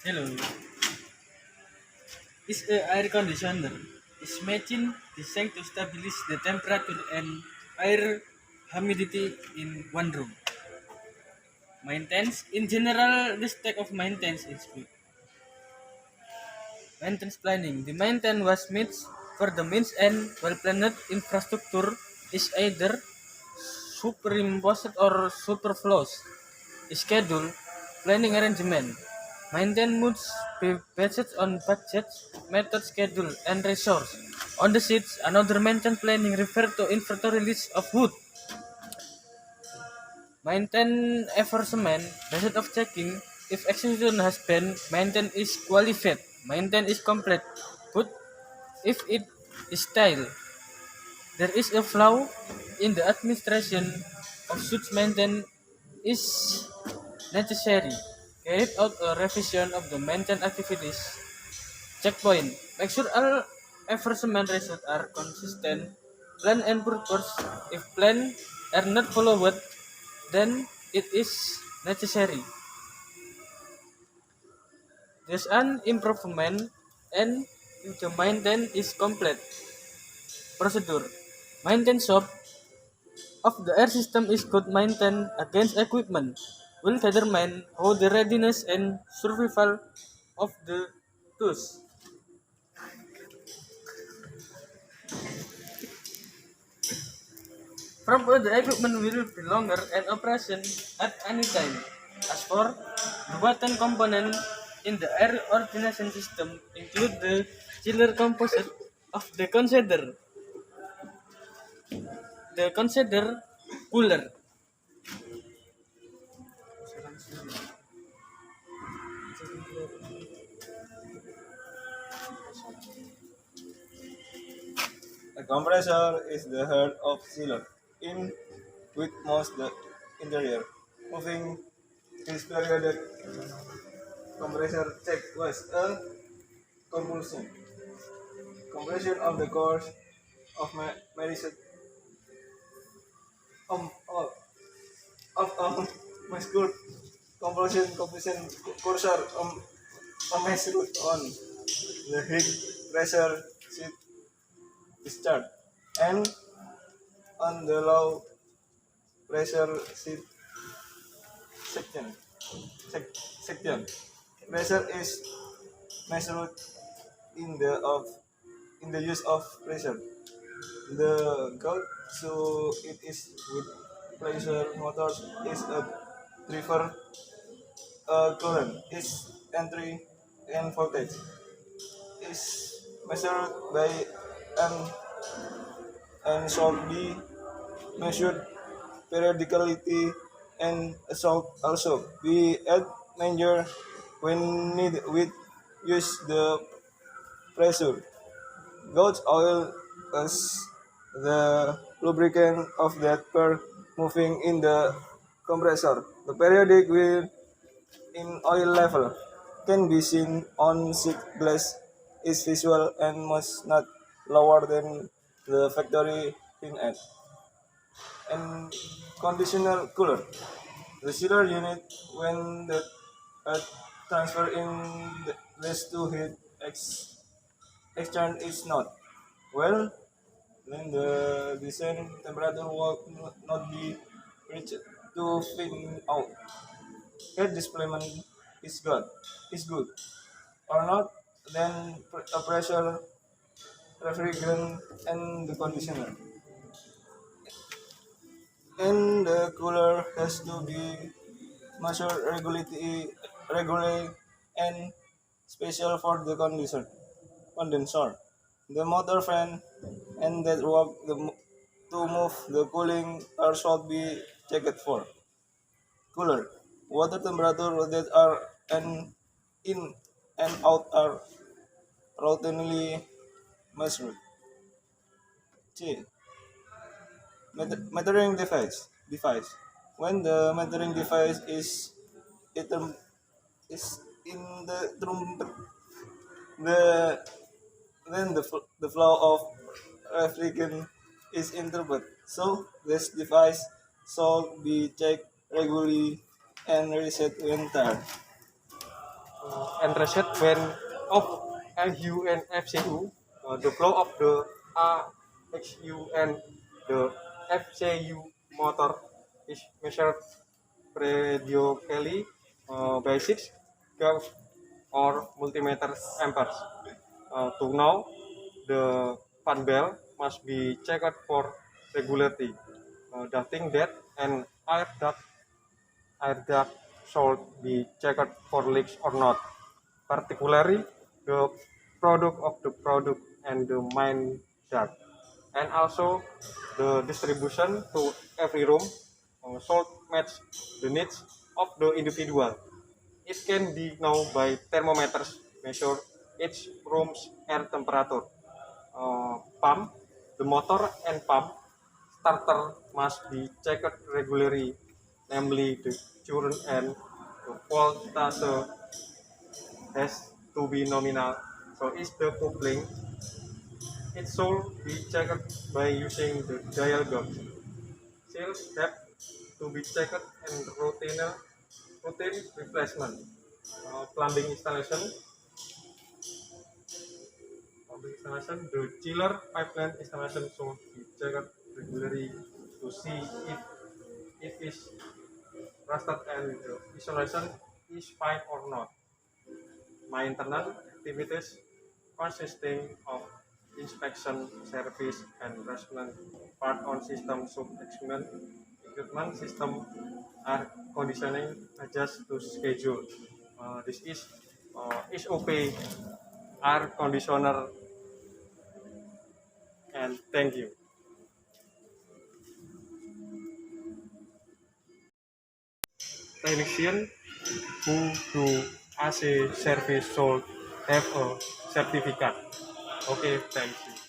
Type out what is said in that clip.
Hello, is a air conditioner is machine designed to stabilize the temperature and air humidity in one room. Maintenance in general, this type of maintenance is good. Maintenance planning. The maintenance was made for the means and well-planned infrastructure is either superimposed or superfluous. Schedule, planning arrangement. Maintain moods based on budget, method, schedule, and resource. On the sheets, another mention planning refer to inventory list of wood. Maintain enforcement based of checking if execution has been maintained is qualified. Maintain is complete. But if it is style, there is a flaw in the administration of such maintenance is necessary. Carry out a revision of the maintenance activities. Checkpoint. Make sure all enforcement results are consistent. Plan and purpose. If plan are not followed, then it is necessary. There's an improvement and if the maintenance is complete. Procedure. Maintenance shop of the air system is good maintained against equipment will determine how the readiness and survival of the tools. From the equipment will be longer and operation at any time. As for the button component in the air ordination system include the chiller composite of the consider cooler. A compressor is the heart of sealer, in with most the interior. Moving his periodic compressor check was a compulsion. Compression of the course of medicine of my school compression cursor measure on the heat pressure sheet discharge and on the low pressure sheet section. Section. Pressure is measured in the of in the use of pressure. The goal so it is with pressure motors is a prefer current is entry and voltage is measured by an and should be measured periodically and should also be at measure when needed with use the pressure. Gauge oil is the lubricant of that per moving in the compressor. The periodic will in oil level can be seen on sheet glass is visual and must not lower than the factory pin at. And conditional cooler. The chiller unit when the earth transfer in the less to heat exchange is not well, then the design temperature will not be reached to fin out. Heat displacement is good or not, then a pressure refrigerant and the conditioner. And the cooler has to be measured regularly and special for the condenser. The motor fan and that work to move the cooling air should be checked for. Cooler. Water temperature that are in and out are routinely measured. C. Measuring device. When the measuring device it is in the trumpet, the then the flow of refrigerant is interpreted. So this device should be checked regularly and reset when tired. and reset when of LU and FCU, the flow of the AXU and the FCU motor is measured periodically by 6 curves or multimeter amperes. To know, the fan bell must be checked for regularity. The thing that an air duct should be checked for leaks or not, particularly the product of the product and the main duct, and also the distribution to every room should match the needs of the individual. It can be known by thermometers measure each room's air temperature. Pump, the motor and pump starter must be checked regularly, namely the current and the voltage has to be nominal. So is the coupling, it should be checked by using the dial gauge. Seals have to be checked and routine replacement. Plumbing installation, the chiller pipeline installation should be checked regularly to see if it is rusted and the isolation is fine or not. Maintenance activities consisting of inspection, service, and replacement part on system sub-equipment, equipment system are conditioning adjust to schedule. This is SOP air conditioner, and thank you. Technician who do AC service should have a certificate. Okay, thank you.